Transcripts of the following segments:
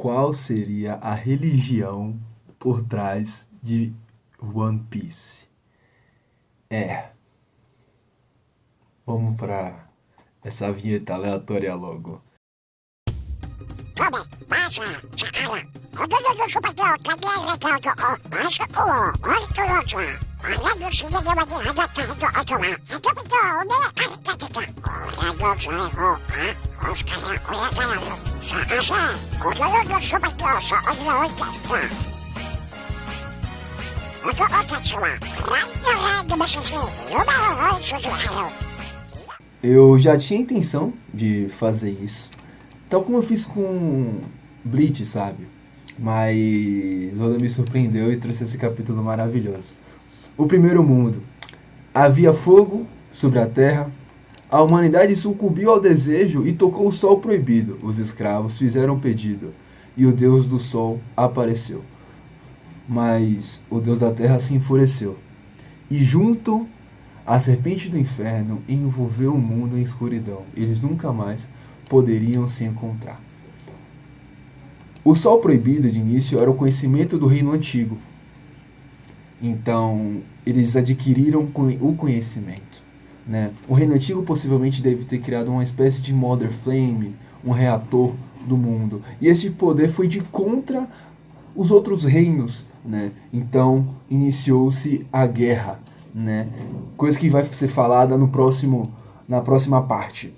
qual seria a religião por trás de One Piece? É, vamos pra essa vinheta aleatória logo. Eu já tinha intenção de fazer isso, tal como eu fiz com Bleach, sabe? Mas Oda me surpreendeu e trouxe esse capítulo maravilhoso. O primeiro mundo. Havia fogo sobre a terra. A humanidade sucumbiu ao desejo e tocou o sol proibido. Os escravos fizeram pedido e o deus do sol apareceu. Mas o deus da terra se enfureceu. E junto a serpente do inferno envolveu o mundo em escuridão. Eles nunca mais poderiam se encontrar. O sol proibido de início era o conhecimento do reino antigo. Então, eles adquiriram o conhecimento. Né? O reino antigo possivelmente deve ter criado uma espécie de Mother Flame, um reator do mundo. E esse poder foi de contra os outros reinos. Né? Então, iniciou-se a guerra. Né? Coisa que vai ser falada na próxima parte.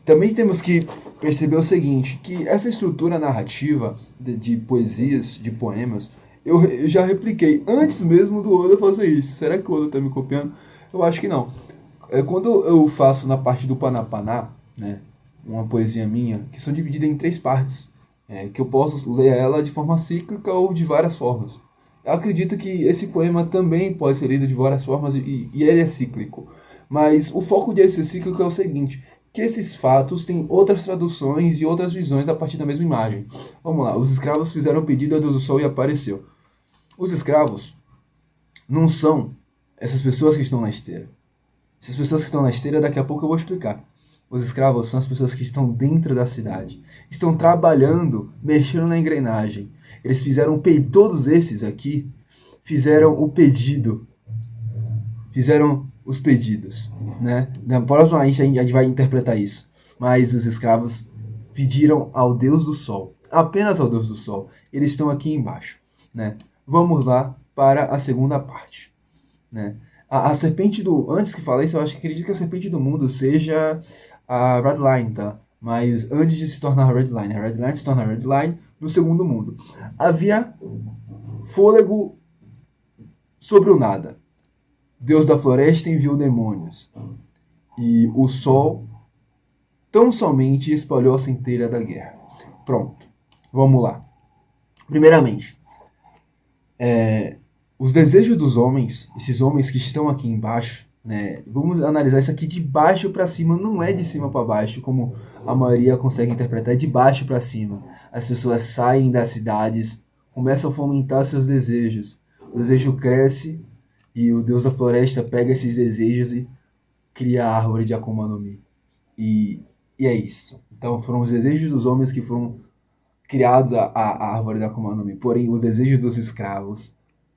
Também temos que perceber o seguinte, que essa estrutura narrativa de poesias, de poemas, eu já repliquei antes mesmo do Oda fazer isso. Será que o Oda está me copiando? Eu acho que não. Quando eu faço na parte do Panapaná, né, uma poesia minha, que são divididas em 3 partes, que eu posso ler ela de forma cíclica ou de várias formas. Eu acredito que esse poema também pode ser lido de várias formas e ele é cíclico. Mas o foco de ser cíclico é o seguinte, que esses fatos têm outras traduções e outras visões a partir da mesma imagem. Vamos lá, os escravos fizeram pedido a Deus do Sol e apareceu. Os escravos não são essas pessoas que estão na esteira. Essas pessoas que estão na esteira, daqui a pouco eu vou explicar. Os escravos são as pessoas que estão dentro da cidade. Estão trabalhando, mexendo na engrenagem. Eles fizeram, todos esses aqui, fizeram o pedido. Fizeram os pedidos, né? Na próxima a gente vai interpretar isso. Mas os escravos pediram ao Deus do Sol, apenas ao Deus do Sol. Eles estão aqui embaixo, né? Vamos lá para a segunda parte, né? A serpente do... Antes que fale isso, eu acredito que a serpente do mundo seja a Redline, tá? Mas antes de se tornar a Redline se torna a Redline no segundo mundo. Havia fôlego sobre o nada. Deus da floresta enviou demônios. E o sol tão somente espalhou a centelha da guerra. Pronto. Vamos lá. Primeiramente, os desejos dos homens, esses homens que estão aqui embaixo, né? Vamos analisar isso aqui de baixo para cima, não é de cima para baixo, como a maioria consegue interpretar, é de baixo para cima. As pessoas saem das cidades, começam a fomentar seus desejos. O desejo cresce e o Deus da floresta pega esses desejos e cria a árvore de Akuma no Mi. E é isso. Então foram os desejos dos homens que foram criados a árvore da Akuma no Mi. Porém, o desejo dos escravos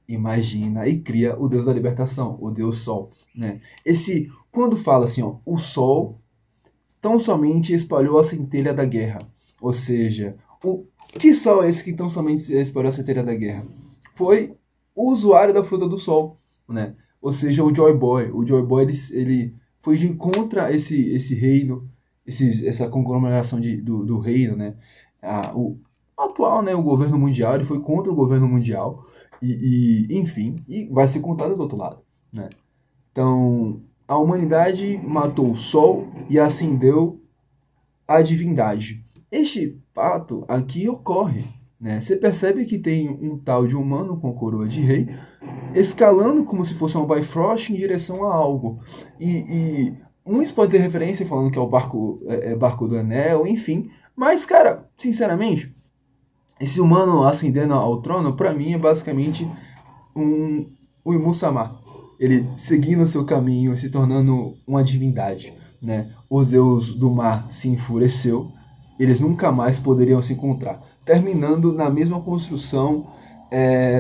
imagina e cria o Deus da libertação, o Deus Sol. Né? Quando fala assim, ó, o Sol tão somente espalhou a centelha da guerra. Ou seja, que Sol é esse que tão somente espalhou a centelha da guerra? Foi o usuário da fruta do Sol. Né? Ou seja, o Joy Boy. O Joy Boy ele foi de contra esse reino, essa conglomeração do reino, né? O atual, né? O governo mundial, ele foi contra o governo mundial enfim, e vai ser contado do outro lado, né? Então, a humanidade matou o sol e acendeu a divindade. Este fato aqui ocorre, né? Você percebe que tem um tal de humano com coroa de rei escalando como se fosse uma Bifrost em direção a algo. E uns podem ter referência falando que é o barco do Anel, enfim. Mas, cara, sinceramente, esse humano ascendendo ao trono, pra mim, é basicamente o Imu-sama. Ele seguindo o seu caminho, se tornando uma divindade, né? O deus do mar se enfureceu. Eles nunca mais poderiam se encontrar. terminando na mesma construção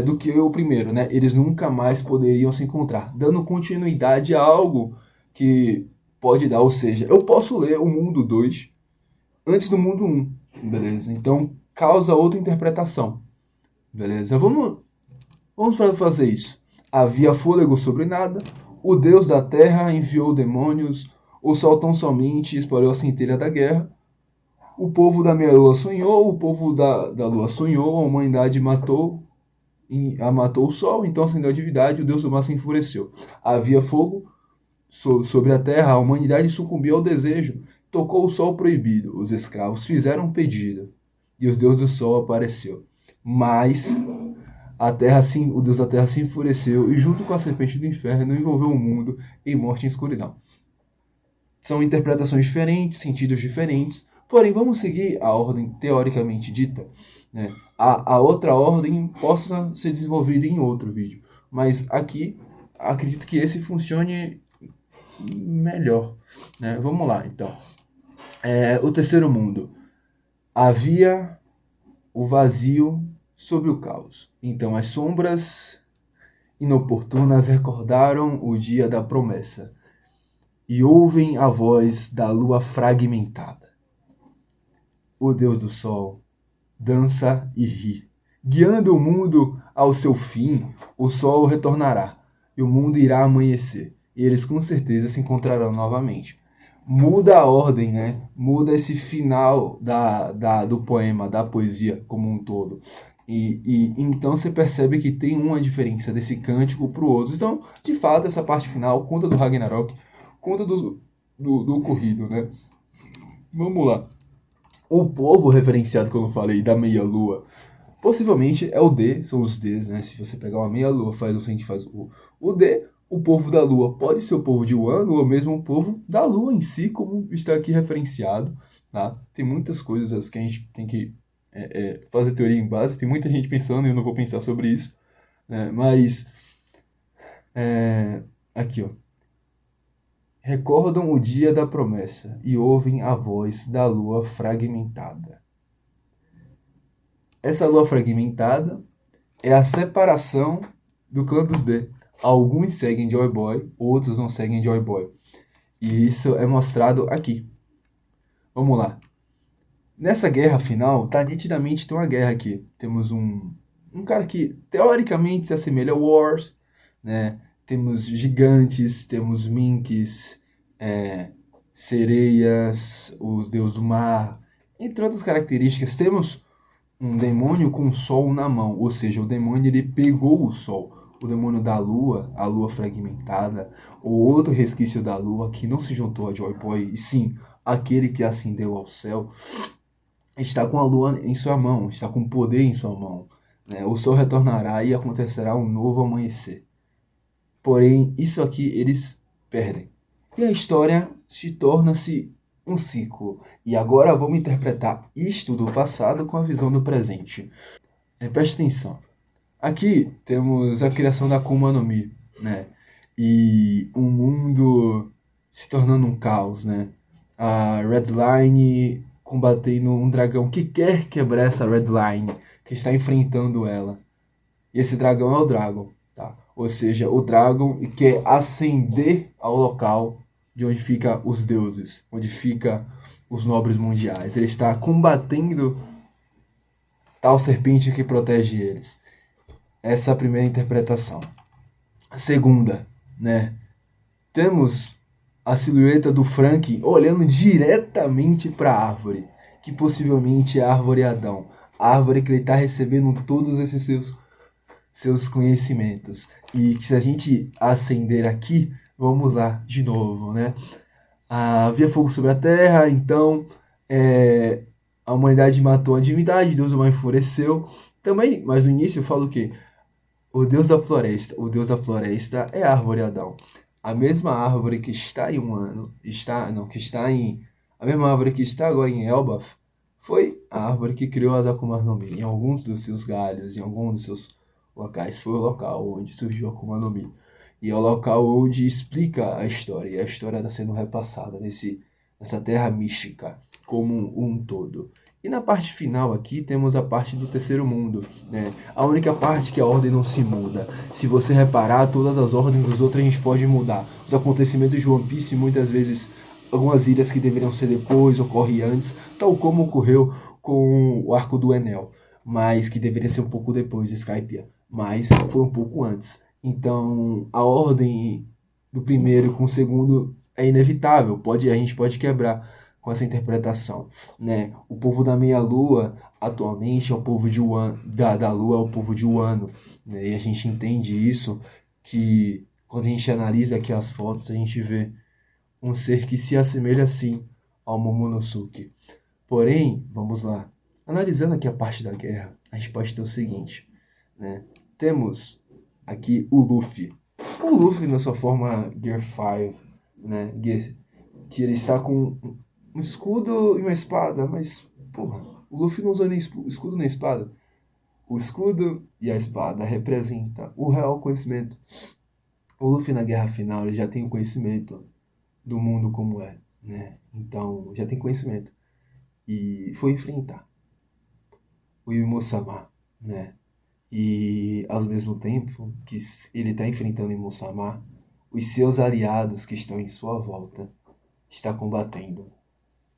do que o primeiro, né? Eles nunca mais poderiam se encontrar, dando continuidade a algo que pode dar, ou seja, eu posso ler o mundo 2 antes do mundo 1, beleza? Então causa outra interpretação, beleza? Vamos fazer isso. Havia fôlego sobre nada, o deus da terra enviou demônios, o sol tão somente espalhou a centelha da guerra, o povo da meia-lua sonhou, o povo da lua sonhou, a humanidade matou o sol, então acendeu a divindade, o deus do mar se enfureceu. Havia fogo sobre a terra, a humanidade sucumbiu ao desejo, tocou o sol proibido, os escravos fizeram um pedido, e o deus do sol apareceu. Mas o deus da terra se enfureceu e junto com a serpente do inferno envolveu o mundo em morte e escuridão. São interpretações diferentes, sentidos diferentes, porém vamos seguir a ordem teoricamente dita, né? A outra ordem possa ser desenvolvida em outro vídeo, mas aqui acredito que esse funcione melhor, né? Vamos lá, então. O terceiro mundo. Havia o vazio sobre o caos. Então as sombras inoportunas recordaram o dia da promessa e ouvem a voz da lua fragmentada. O deus do sol dança e ri. Guiando o mundo ao seu fim, o sol retornará e o mundo irá amanhecer. E eles com certeza se encontrarão novamente. Muda a ordem, né? Muda esse final do poema, da poesia como um todo. E então você percebe que tem uma diferença desse cântico para o outro. Então, de fato, essa parte final conta do Ragnarok, conta do ocorrido, né? Vamos lá. O povo referenciado que eu não falei da meia-lua, possivelmente é o D, são os Ds, né? Se você pegar uma meia-lua, a gente faz o D, o povo da lua pode ser o povo de Wano ou mesmo o povo da lua em si, como está aqui referenciado, tá? Tem muitas coisas que a gente tem que fazer teoria em base, tem muita gente pensando e eu não vou pensar sobre isso, né? Mas, aqui, ó. Recordam o dia da promessa e ouvem a voz da lua fragmentada. Essa lua fragmentada é a separação do clã dos D. Alguns seguem Joy Boy, outros não seguem Joy Boy. E isso é mostrado aqui. Vamos lá. Nessa guerra final, tá nitidamente tem uma guerra aqui. Temos um cara que teoricamente se assemelha ao Wars, né? Temos gigantes, temos minks, sereias, os deuses do mar, entre outras características. Temos um demônio com o sol na mão, ou seja, o demônio ele pegou o sol. O demônio da lua, a lua fragmentada, o outro resquício da lua que não se juntou a Joy Boy, e sim aquele que ascendeu ao céu, está com a lua em sua mão, está com poder em sua mão, né? O sol retornará e acontecerá um novo amanhecer. Porém, isso aqui eles perdem. E a história se torna-se um ciclo. E agora vamos interpretar isto do passado com a visão do presente. Preste atenção. Aqui temos a criação da Akuma no Mi, né? E um mundo se tornando um caos, né? A Redline combatendo um dragão que quer quebrar essa Redline, que está enfrentando ela. E esse dragão é o Dragon, tá? Ou seja, o Dragon quer ascender ao local de onde fica os deuses, onde fica os nobres mundiais. Ele está combatendo tal serpente que protege eles. Essa é a primeira interpretação. A segunda, né? Temos a silhueta do Frank olhando diretamente para a árvore, que possivelmente é a árvore Adão. A árvore que ele está recebendo todos esses seus conhecimentos. E se a gente acender aqui, vamos lá de novo, né? Havia fogo sobre a terra, então a humanidade matou a divindade, Deus o enfureceu. Também, mas no início eu falo que o deus da floresta é a árvore Adão. A mesma árvore que está em Wano, a mesma árvore que está agora em Elbaf, foi a árvore que criou as Akumas no Mi. Em alguns dos seus galhos, em alguns dos seus locais, foi o local onde surgiu a Akuma no Mi. E é o local onde explica a história. E a história está sendo repassada nessa terra mística como um todo. E na parte final aqui temos a parte do terceiro mundo, né? A única parte que a ordem não se muda. Se você reparar, todas as ordens dos outros a gente pode mudar. Os acontecimentos de One Piece, muitas vezes, algumas ilhas que deveriam ser depois, ocorrem antes, tal como ocorreu com o arco do Enel, mas que deveria ser um pouco depois de Skypiea, mas foi um pouco antes. Então, a ordem do primeiro com o segundo é inevitável, a gente pode quebrar com essa interpretação, né? O povo da meia-lua atualmente é o povo de Wano, da lua é o povo de Wano, né? E a gente entende isso, que quando a gente analisa aqui as fotos, a gente vê um ser que se assemelha sim ao Momonosuke. Porém, vamos lá, analisando aqui a parte da guerra, a gente pode ter o seguinte, né? Temos aqui o Luffy. O Luffy na sua forma Gear 5, né? Que ele está com um escudo e uma espada, mas, porra, o Luffy não usa nem escudo nem espada. O escudo e a espada representam o real conhecimento. O Luffy na guerra final ele já tem o conhecimento do mundo como é, né? Então, já tem conhecimento. E foi enfrentar o Imu-sama, né? E ao mesmo tempo que ele está enfrentando o Imu-sama, os seus aliados que estão em sua volta está combatendo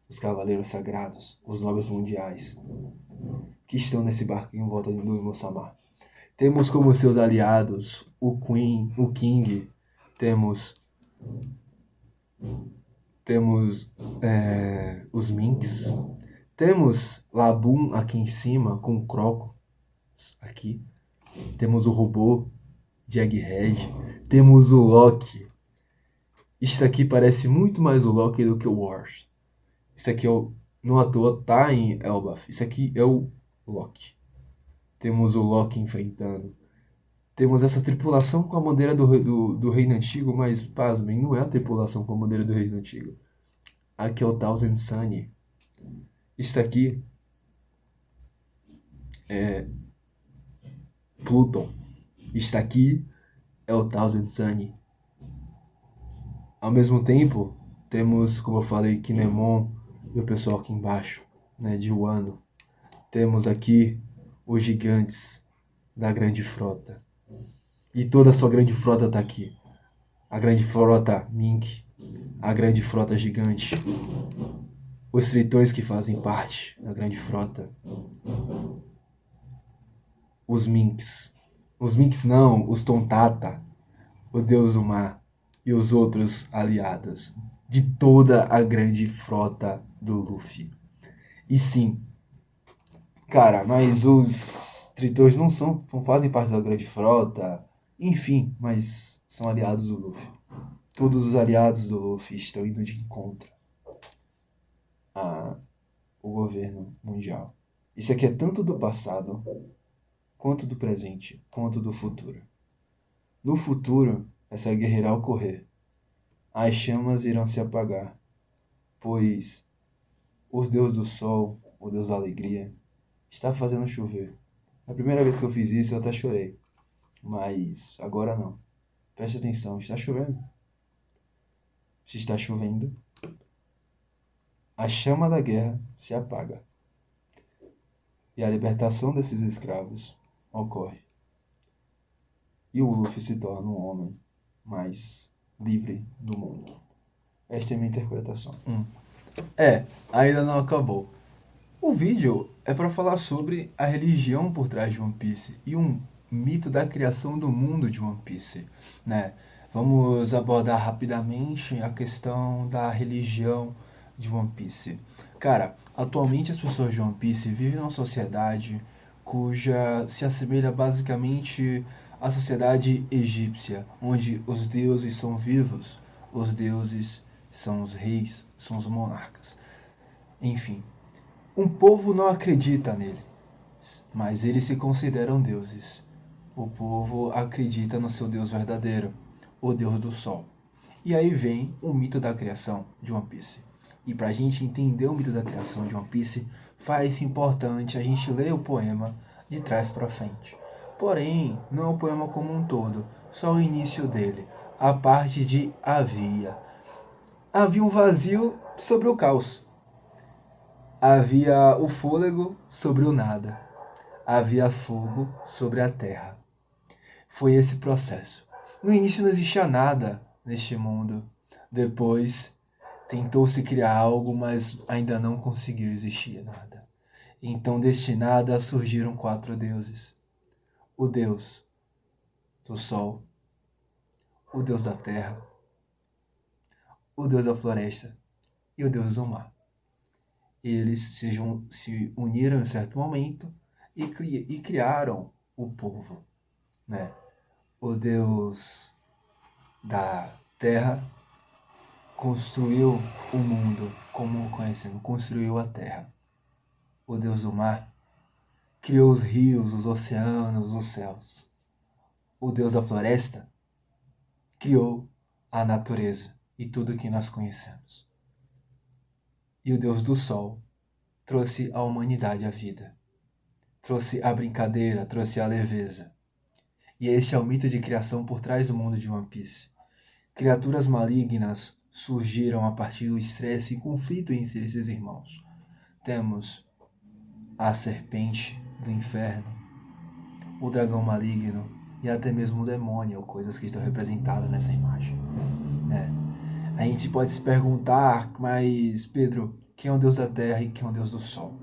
os Cavaleiros Sagrados, os Nobres Mundiais, que estão nesse barco em volta do Imu-sama. Temos como seus aliados o Queen, o King, temos os Minks, temos Laboon aqui em cima com o Croco aqui, temos o robô Jughead, temos o Loki. Isso aqui parece muito mais o Loki do que o Wars. Isso aqui não à toa tá em Elbaf. Isso aqui é o Loki. Temos o Loki enfrentando. Temos essa tripulação com a bandeira do Reino Antigo, mas pasmem, não é a tripulação com a bandeira do Reino Antigo. Aqui é o Thousand Sunny. Isso aqui é Pluton. Isso aqui é o Thousand Sunny. Ao mesmo tempo, temos, como eu falei, Kinemon e o pessoal aqui embaixo, né, de Wano. Temos aqui os gigantes da grande frota. E toda a sua grande frota está aqui. A grande frota Mink, a grande frota gigante, os tritões que fazem parte da grande frota, os Minks. Os Minks não, os Tontata, o deus do mar e os outros aliados de toda a grande frota do Luffy. E sim, cara, mas os tritões não fazem parte da grande frota, enfim, mas são aliados do Luffy. Todos os aliados do Luffy estão indo de encontro ao governo mundial. Isso aqui é tanto do passado, quanto do presente, quanto do futuro. No futuro, essa guerra irá ocorrer. As chamas irão se apagar, pois o Deus do Sol, o Deus da Alegria, está fazendo chover. A primeira vez que eu fiz isso, eu até chorei. Mas agora não. Preste atenção, está chovendo. Se está chovendo, a chama da guerra se apaga. E a libertação desses escravos ocorre. E o Luffy se torna um homem mais livre do mundo. Esta é a minha interpretação. Ainda não acabou. O vídeo é para falar sobre a religião por trás de One Piece e um mito da criação do mundo de One Piece, né? Vamos abordar rapidamente a questão da religião de One Piece. Cara, atualmente as pessoas de One Piece vivem numa sociedade cuja se assemelha basicamente à sociedade egípcia, onde os deuses são vivos, os deuses são os reis, são os monarcas. Enfim, um povo não acredita neles, mas eles se consideram deuses. O povo acredita no seu Deus verdadeiro, o Deus do Sol. E aí vem o mito da criação de One Piece. E para a gente entender o mito da criação de One Piece, faz importante a gente ler o poema de trás para frente. Porém, não é o poema como um todo, só o início dele, a parte de havia um vazio sobre o caos. Havia o fôlego sobre o nada. Havia fogo sobre a terra. Foi esse processo. No início não existia nada neste mundo. Depois tentou-se criar algo, mas ainda não conseguiu existir nada. Então deste nada surgiram 4 deuses. O Deus do sol, o Deus da terra, o Deus da floresta e o Deus do mar. Eles se uniram em certo momento e criaram o povo, né? O Deus da terra construiu o mundo como o conhecemos, construiu a terra. O Deus do mar criou os rios, os oceanos, os céus. O Deus da floresta criou a natureza e tudo o que nós conhecemos. E o Deus do sol trouxe à humanidade a vida. Trouxe a brincadeira, trouxe a leveza. E este é o mito de criação por trás do mundo de One Piece. Criaturas malignas surgiram a partir do estresse e conflito entre esses irmãos. Temos a serpente do inferno, o dragão maligno e até mesmo o demônio, coisas que estão representadas nessa imagem, né? A gente pode se perguntar, mas Pedro, quem é o Deus da terra e quem é o Deus do sol?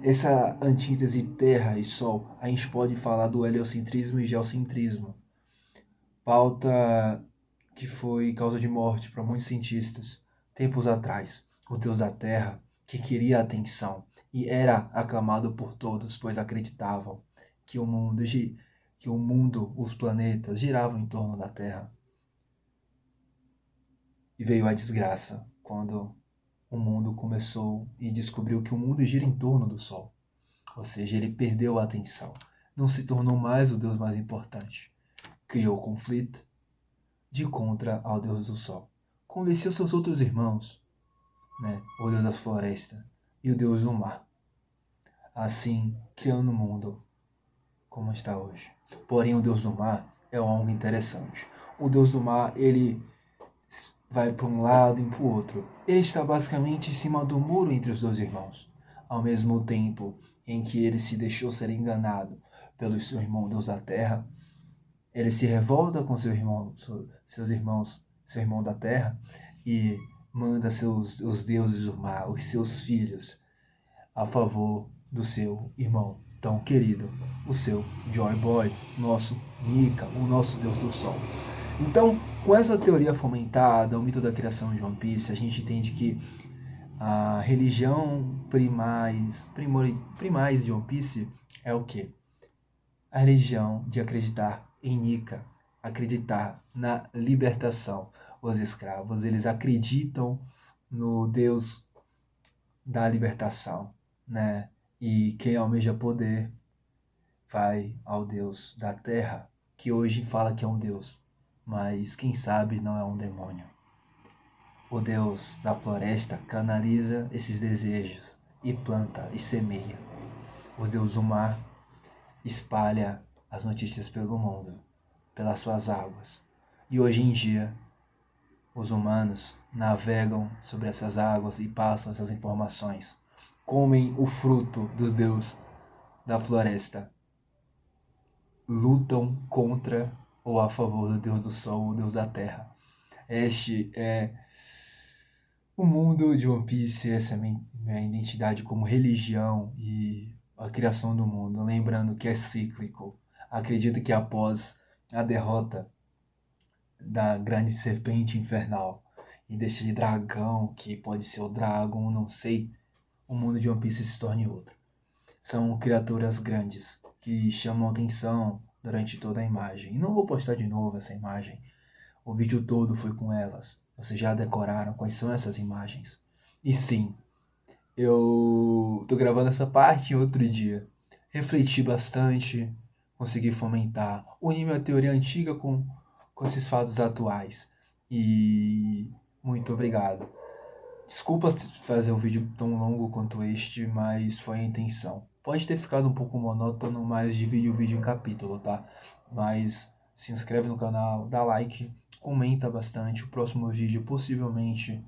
Essa antítese terra e sol, a gente pode falar do heliocentrismo e geocentrismo, pauta que foi causa de morte para muitos cientistas tempos atrás. O Deus da terra, que queria atenção e era aclamado por todos, pois acreditavam que o mundo, os planetas giravam em torno da Terra. E veio a desgraça quando o mundo começou e descobriu que o mundo gira em torno do Sol. Ou seja, ele perdeu a atenção. Não se tornou mais o Deus mais importante. Criou conflito de contra ao Deus do Sol. Convenceu seus outros irmãos, né? O Deus da floresta e o Deus do mar. Assim, criando o mundo como está hoje. Porém, o Deus do mar é algo interessante. O Deus do mar, ele vai para um lado e para o outro. Ele está basicamente em cima do muro entre os dois irmãos. Ao mesmo tempo em que ele se deixou ser enganado pelo seu irmão Deus da Terra, ele se revolta com seu irmão da Terra e manda os deuses do mar, os seus filhos, a favor do seu irmão tão querido, o seu Joy Boy, nosso Nika, o nosso Deus do Sol. Então, com essa teoria fomentada, o mito da criação de One Piece, a gente entende que a religião primais de One Piece é o quê? A religião de acreditar em Nika, acreditar na libertação. Os escravos, eles acreditam no Deus da libertação, né? E quem almeja poder vai ao Deus da terra, que hoje fala que é um Deus, mas quem sabe não é um demônio. O Deus da floresta canaliza esses desejos e planta e semeia. O Deus do mar espalha as notícias pelo mundo, pelas suas águas. E hoje em dia, os humanos navegam sobre essas águas e passam essas informações. Comem o fruto do Deus da floresta. Lutam contra ou a favor do Deus do Sol, o Deus da Terra. Este é o mundo de One Piece, essa é a minha identidade como religião e a criação do mundo. Lembrando que é cíclico. Acredito que após a derrota da grande serpente infernal e deste dragão, que pode ser o Dragon, não sei, o mundo de One Piece se torne outro. São criaturas grandes que chamam atenção durante toda a imagem. E não vou postar de novo essa imagem. O vídeo todo foi com elas. Vocês já decoraram quais são essas imagens. E sim, eu tô gravando essa parte em outro dia. Refleti bastante, consegui fomentar, unir minha teoria antiga com esses fatos atuais. E muito obrigado. Desculpa fazer um vídeo tão longo quanto este, mas foi a intenção. Pode ter ficado um pouco monótono, mas divide o vídeo em capítulo, tá? Mas se inscreve no canal, dá like, comenta bastante. O próximo vídeo possivelmente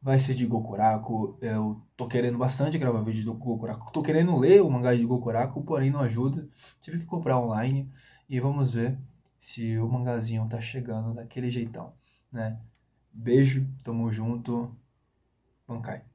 vai ser de Gokuraku. Eu tô querendo bastante gravar vídeo do Gokuraku. Tô querendo ler o mangá de Gokuraku, porém não ajuda. Tive que comprar online e vamos ver se o mangazinho tá chegando daquele jeitão, né? Beijo, tamo junto, Bankai.